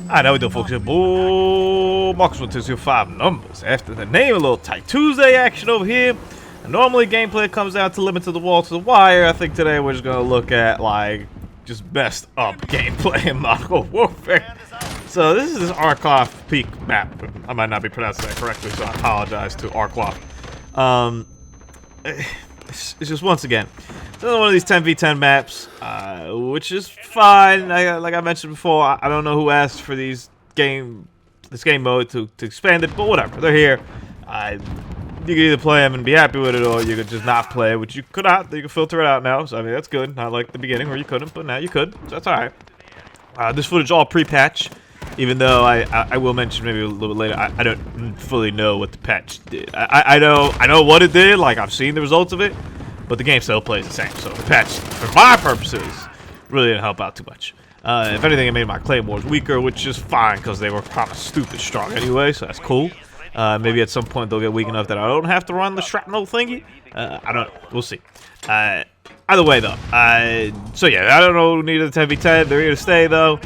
Alright, how we doing, folks? Bull Marcus with 205 numbers. After the name, a little tight Tuesday action over here. And normally gameplay comes down to limit to the wall to the wire. I think today we're just gonna look at like just best up gameplay in Modern Warfare. So this is this Arklov peak map. I might not be pronouncing that correctly, so I apologize to Arklov. It's just once again another one of these 10v10 maps, which is fine. Like I mentioned before, I don't know who asked for this game mode to expand it, but whatever. They're here. You can either play them and be happy with it, or you could just not play, which you could not. You can filter it out now, so I mean that's good. Not like the beginning where you couldn't, but now you could, so that's alright. This footage all pre-patch, even though I will mention maybe a little bit later. I don't fully know what the patch did. I know what it did. Like I've seen the results of it. But the game still plays the same, so the patch, for my purposes, really didn't help out too much. If anything, it made my claymores weaker, which is fine, because they were kind of stupid strong anyway, so that's cool. Maybe at some point they'll get weak enough that I don't have to run the shrapnel thingy. I don't know. We'll see. Either way, though. So yeah, I don't know who needed the 10v10. They're here to stay, though.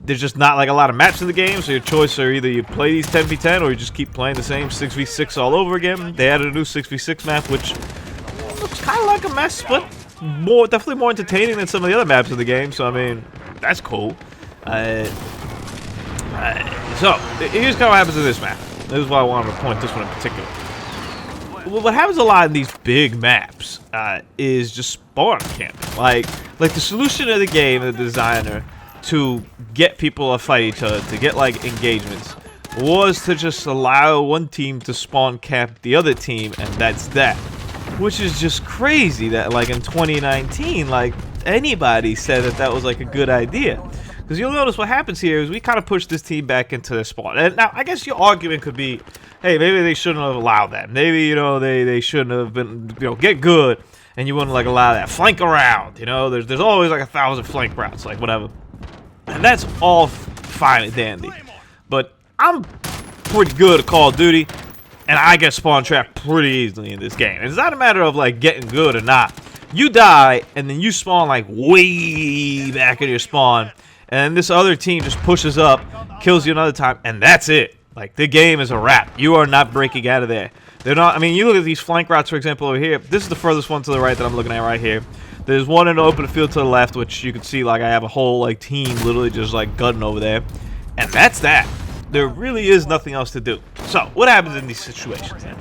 There's just not like a lot of maps in the game, so your choice are either you play these 10v10 or you just keep playing the same 6v6 all over again. They added a new 6v6 map, which looks kind of like a mess, but definitely more entertaining than some of the other maps in the game, so I mean, that's cool. So, here's kind of what happens in this map. This is why I wanted to point this one in particular. What happens a lot in these big maps is just spawn camping. Like the solution of the game, the designer, to get people to fight each other, to get like engagements, was to just allow one team to spawn camp the other team, and that's that. Which is just crazy that like in 2019, like anybody said that was like a good idea. Because you'll notice what happens here is we kind of push this team back into their spawn. And now I guess your argument could be, hey, maybe they shouldn't have allowed that. Maybe, you know, they shouldn't have been, you know, get good, and you wouldn't like allow that. Flank around, you know, there's always like 1,000 flank routes, like whatever. And that's all fine and dandy. But I'm pretty good at Call of Duty, and I get spawn trapped pretty easily in this game. It's not a matter of like getting good or not. You die, and then you spawn like way back in your spawn, and this other team just pushes up, kills you another time, and that's it. Like, the game is a wrap. You are not breaking out of there. They're not, I mean, you look at these flank routes, for example, over here. This is the furthest one to the right that I'm looking at right here. There's one in the open field to the left, which you can see, like, I have a whole, like, team literally just, like, gunning over there. And that's that. There really is nothing else to do. So, what happens in these situations, then?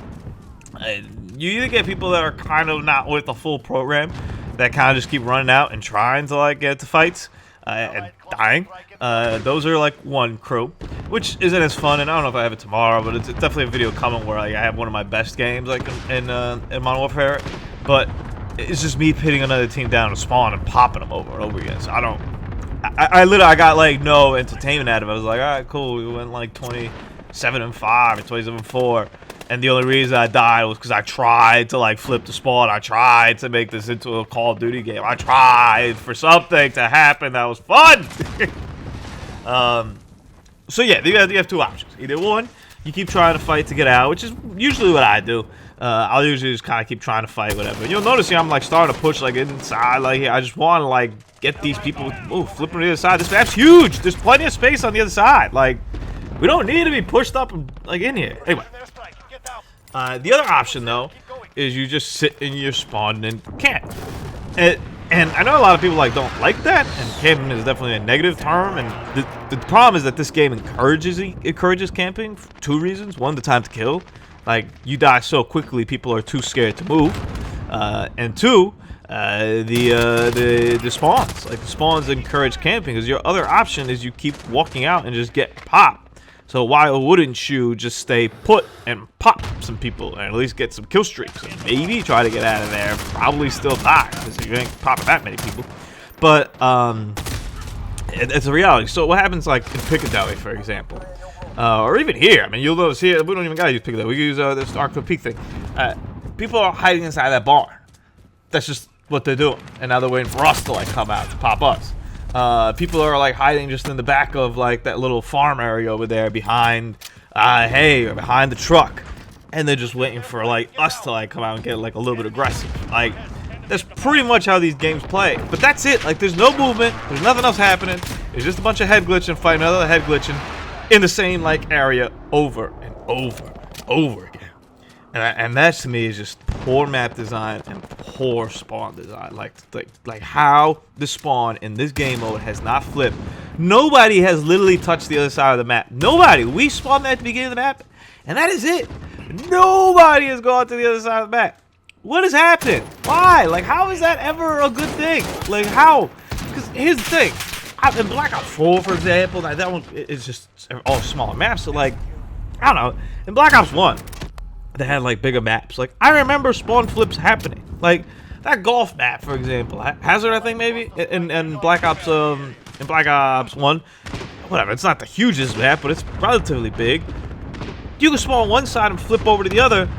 You either get people that are kind of not with the full program, that kind of just keep running out and trying to, like, get to fights, and dying. Those are, like, one crew, which isn't as fun, and I don't know if I have it tomorrow, but it's definitely a video coming where, like, I have one of my best games, like, in Modern Warfare, but it's just me pitting another team down to spawn and popping them over and over again. So I literally got like no entertainment out of it. I was like, all right, cool. We went like 27-5 or 27-4, and the only reason I died was because I tried to like flip the spawn. I tried to make this into a Call of Duty game. I tried for something to happen that was fun. So yeah, you have two options. Either one, you keep trying to fight to get out, which is usually what I do. I'll usually just kind of keep trying to fight, whatever. You'll notice here I'm like starting to push like inside, like here. I just want to like get these people, flipping to the other side. This map's huge. There's plenty of space on the other side. Like, we don't need to be pushed up and like in here. Anyway, the other option though is you just sit in your spawn and camp. And I know a lot of people like don't like that, and camping is definitely a negative term. And the problem is that this game encourages camping for two reasons. One, the time to kill. Like, you die so quickly, people are too scared to move. And two, the spawns. Like, the spawns encourage camping, because your other option is you keep walking out and just get popped. So why wouldn't you just stay put and pop some people and at least get some kill streaks and maybe try to get out of there? Probably still die, because you ain't popping that many people. But it's a reality. So what happens like in Piccadilly, for example? Or even here. I mean, you'll notice here, we don't even gotta use Piccadilly. We can use this Arklov Peak thing. People are hiding inside that bar. That's just what they're doing. And now they're waiting for us to, like, come out to pop us. People are, like, hiding just in the back of, like, that little farm area over there behind, behind the truck. And they're just waiting for, like, us to, like, come out and get, like, a little bit aggressive. Like, That's pretty much how these games play. But that's it. Like, there's no movement. There's nothing else happening. It's just a bunch of head glitching, fighting another head glitching in the same, like, area over and over again. And that, to me, is just poor map design and poor spawn design. Like how the spawn in this game mode has not flipped. Nobody has literally touched the other side of the map. Nobody. We spawned at the beginning of the map, and that is it. Nobody has gone to the other side of the map. What is happening? Why? Like, how is that ever a good thing? Like, how? Because here's the thing. In Black Ops 4, for example, that one is just all smaller maps. So, like, I don't know. In Black Ops 1, they had, like, bigger maps. Like, I remember spawn flips happening. Like, that golf map, for example. Hazard, I think, maybe? In Black Ops, in Black Ops 1. Whatever, it's not the hugest map, but it's relatively big. You can spawn one side and flip over to the other.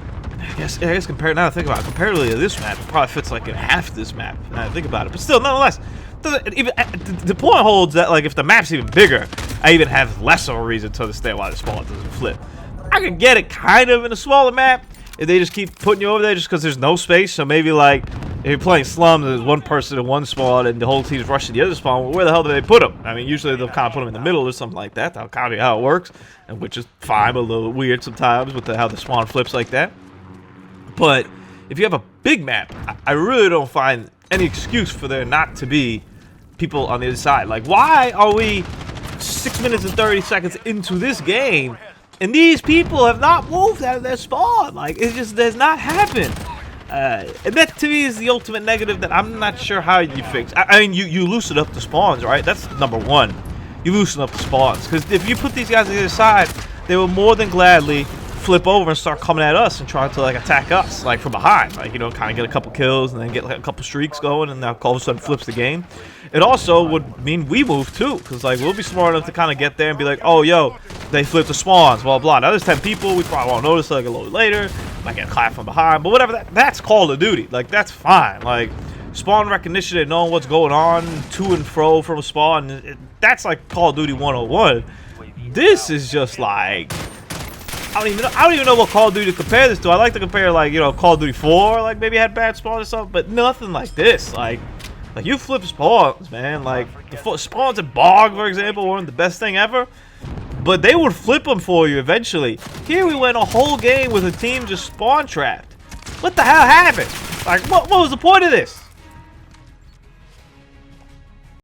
I guess compared, now that I think about it, comparatively to this map, it probably fits like in half this map, now that I think about it. But still, nonetheless, the point holds that, like, if the map's even bigger, I even have less of a reason to understand why the spawn doesn't flip. I can get it kind of in a smaller map if they just keep putting you over there just because there's no space. So maybe, like, if you're playing slums, there's one person in one spawn and the whole team's rushing the other spawn. Well, where the hell do they put them? I mean, usually they'll kind of put them in the middle or something like that. That'll kind of be how it works, and which is fine, but a little weird sometimes with how the spawn flips like that. But if you have a big map, I really don't find any excuse for there not to be people on the other side. Like, why are we 6 minutes and 30 seconds into this game and these people have not moved out of their spawn? Like, it just does not happen. And that, to me, is the ultimate negative that I'm not sure how you fix. I mean, you loosen up the spawns, right? That's number one. You loosen up the spawns. Because if you put these guys on the other side, they will more than gladly flip over and start coming at us and trying to, like, attack us, like, from behind. Like, you know, kind of get a couple kills and then get, like, a couple streaks going, and now all of a sudden flips the game. It also would mean we move, too, because, like, we'll be smart enough to kind of get there and be like, oh, yo, they flipped the spawns, blah, blah. Now, there's 10 people. We probably won't notice, like, a little later. Might get clapped from behind, but whatever. That's Call of Duty. Like, that's fine. Like, spawn recognition and knowing what's going on to and fro from a spawn, that's, like, Call of Duty 101. This is just, like... I don't even know what Call of Duty to compare this to. I like to compare, like, you know, Call of Duty 4, like, maybe had bad spawns or something, but nothing like this. Like you flip spawns, man. Like, the spawns at Bog, for example, weren't the best thing ever, but they would flip them for you eventually. Here we went a whole game with a team just spawn trapped. What the hell happened? Like, what was the point of this?